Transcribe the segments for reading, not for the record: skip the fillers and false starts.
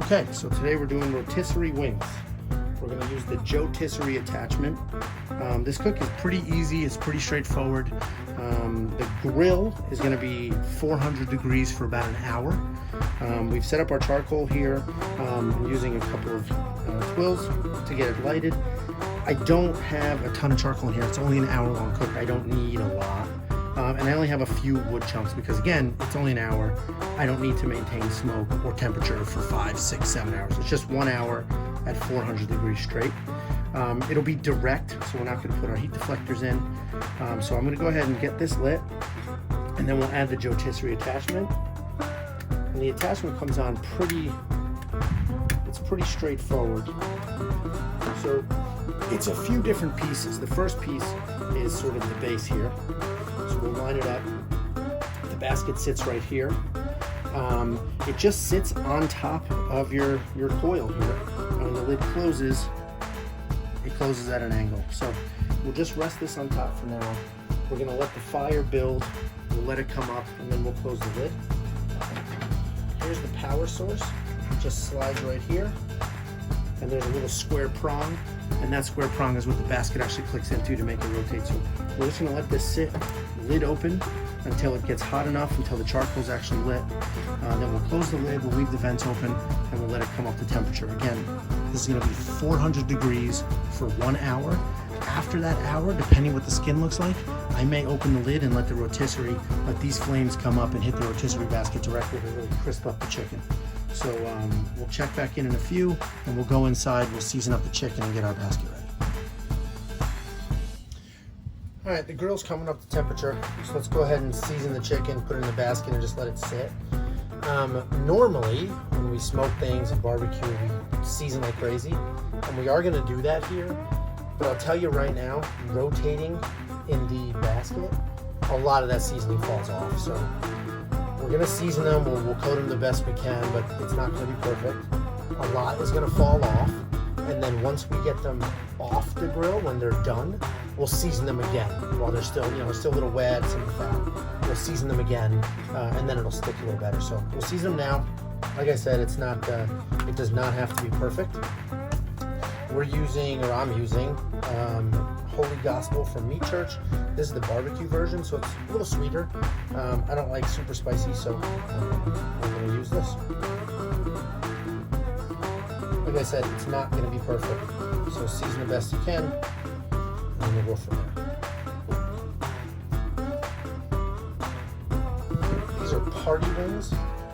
Okay, so today we're doing rotisserie wings. We're going to use the Joetisserie attachment. This cook is pretty easy, it's pretty straightforward. The grill is going to be 400 degrees for about an hour. We've set up our charcoal here. I'm using a couple of twills to get it lighted. I don't have a ton of charcoal in here. It's only an hour-long cook. I don't need a lot. And I only have a few wood chunks because, again, it's only an hour. I don't need to maintain smoke or temperature for 5, 6, 7 hours. It's just 1 hour at 400 degrees straight. It'll be direct, so we're not going to put our heat deflectors in. So I'm going to go ahead and get this lit, and then we'll add the Joetisserie attachment. And the attachment comes on it's pretty straightforward. So it's a few different pieces. The first piece is sort of the base here. So we'll line it up. The basket sits right here. It just sits on top of your coil here. And when the lid closes, it closes at an angle. So we'll just rest this on top for now. We're gonna let the fire build. We'll let it come up, and then we'll close the lid. Here's the power source. It just slides right here. And there's a little square prong, and that square prong is what the basket actually clicks into to make it rotate. So we're just gonna let this sit, lid open, until it gets hot enough, until the charcoal's actually lit. Then we'll close the lid, we'll leave the vents open, and we'll let it come up to temperature. Again, this is gonna be 400 degrees for 1 hour. After that hour, depending what the skin looks like, I may open the lid and let the rotisserie, let these flames come up and hit the rotisserie basket directly to really crisp up the chicken. So we'll check back in a few, and we'll go inside, we'll season up the chicken and get our basket ready. All right, the grill's coming up to temperature, so let's go ahead and season the chicken, put it in the basket, and just let it sit. Normally, when we smoke things and barbecue, we season like crazy, and we are gonna do that here, but I'll tell you right now, rotating in the basket, a lot of that seasoning falls off. So we're gonna season them, we'll coat them the best we can, but it's not gonna be perfect. A lot is gonna fall off, and then once we get them off the grill, when they're done, we'll season them again while they're still, still a little wet, some fat. We'll season them again, and then it'll stick a little better. So we'll season them now. Like I said, it's not, it does not have to be perfect. I'm using Holy Gospel from Meat Church. This is the barbecue version, so it's a little sweeter. I don't like super spicy, so I'm going to use this. Like I said, it's not going to be perfect, so season the best you can, and then we'll go from there. These are party wings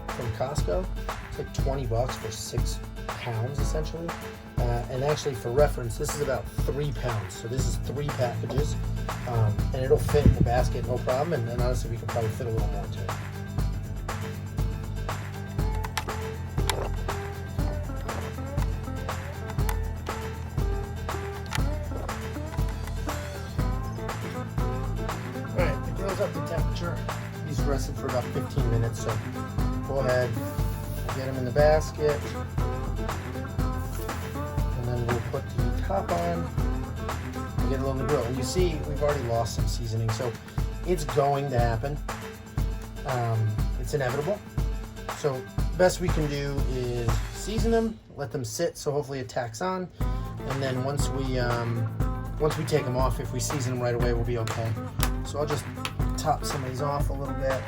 from Costco. It's like 20 bucks for 6 pounds essentially. And actually, for reference, this is about 3 pounds. So this is 3 packages, and it'll fit in the basket no problem. And honestly, we can probably fit a little more too. All right, the grill's up to temperature. These rested for about 15 minutes. So go ahead, get them in the basket. Then we'll put the top on and get it on the grill. And you see, we've already lost some seasoning, so it's going to happen. It's inevitable. So best we can do is season them, let them sit, so hopefully it tacks on. And then once we take them off, if we season them right away, we'll be okay. So I'll just top some of these off a little bit.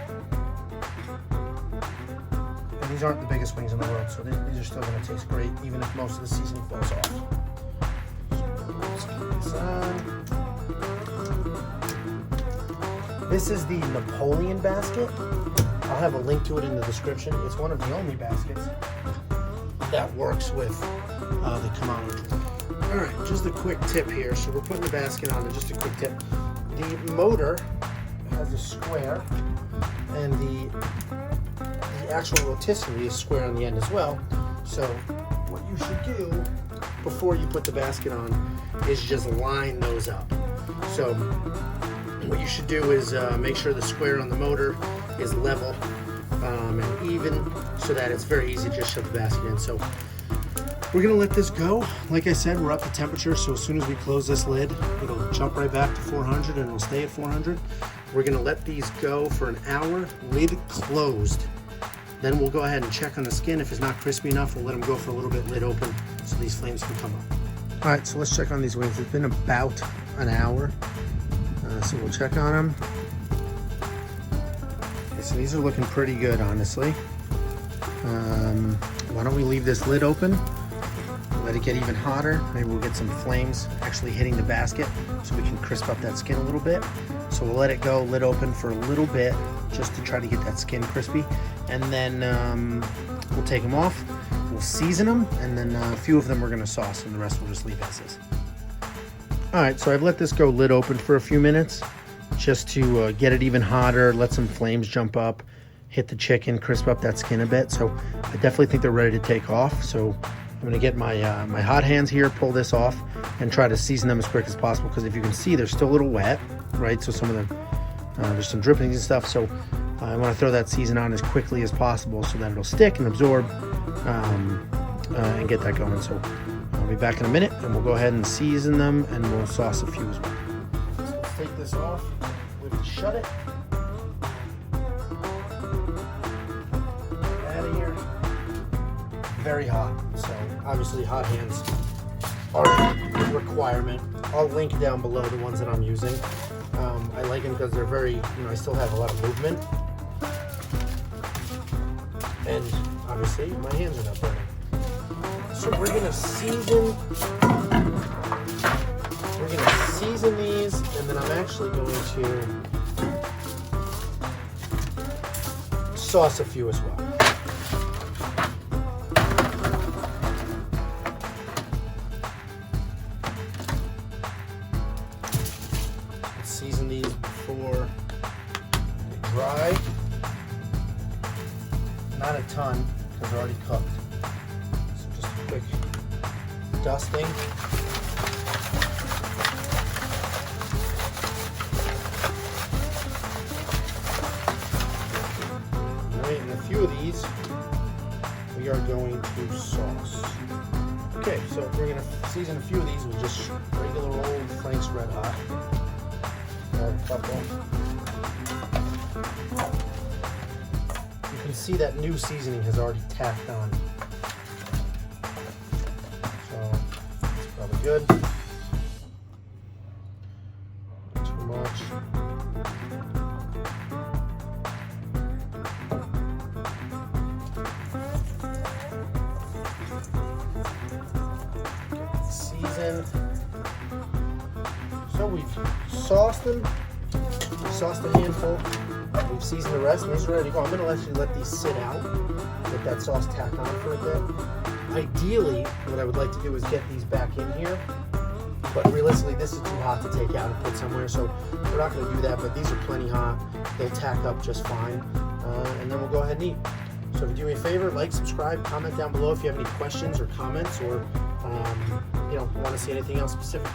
These aren't the biggest wings in the world, so these are still going to taste great, even if most of the seasoning falls off. So let's keep this on. This is the Napoleon basket. I'll have a link to it in the description. It's one of the only baskets that works with the Kamado Joe. All right, just a quick tip here. So we're putting the basket on, and just a quick tip. The motor has a square, and the actual rotisserie is square on the end as well. So what you should do before you put the basket on is just line those up. So what you should do is make sure the square on the motor is level and even, so that it's very easy to just shove the basket in. So we're gonna let this go. Like I said, we're up to temperature, so as soon as we close this lid, it'll jump right back to 400 and it'll stay at 400. We're gonna let these go for an hour, lid closed. Then we'll go ahead and check on the skin. If it's not crispy enough, we'll let them go for a little bit, lid open, so these flames can come up. All right, so let's check on these wings. It's been about an hour, so we'll check on them. Okay, so these are looking pretty good, honestly. Why don't we leave this lid open, let it get even hotter. Maybe we'll get some flames actually hitting the basket so we can crisp up that skin a little bit. So we'll let it go, lid open for a little bit, just to try to get that skin crispy. And then we'll take them off, we'll season them, and then a few of them we're gonna sauce, and the rest we'll just leave as is. All right, so I've let this go lid open for a few minutes, just to get it even hotter, let some flames jump up, hit the chicken, crisp up that skin a bit. So I definitely think they're ready to take off. So I'm gonna get my my hot hands here, pull this off, and try to season them as quick as possible, because if you can see, they're still a little wet, right? So some of them, there's some drippings and stuff. So I want to throw that season on as quickly as possible so that it'll stick and absorb and get that going. So I'll be back in a minute, and we'll go ahead and season them, and we'll sauce a few as well. So let's take this off, we have to shut it. Out of here. Very hot, so obviously hot hands are a requirement. I'll link down below the ones that I'm using. I like them because they're very, I still have a lot of movement. And obviously my hands are not burning. So we're gonna season these, and then I'm actually going to sauce a few as well. Season these before they dry. Not a ton, because they're already cooked. So just a quick dusting. Alright, and a few of these we are going to sauce. Okay, so we're going to season a few of these with just regular old Frank's Red Hot. A couple. You can see that new seasoning has already tacked on. So it's probably good. Not too much. Okay, seasoned. So we've sauced them. We sauced a handful. We've seasoned the rest, and these are ready to go. I'm going to actually let these sit out, let that sauce tack on for a bit. Ideally, what I would like to do is get these back in here, but realistically, this is too hot to take out and put somewhere, so we're not going to do that, but these are plenty hot. They'll tack up just fine, and then we'll go ahead and eat. So if you do me a favor, like, subscribe, comment down below if you have any questions or comments, or want to see anything else specific.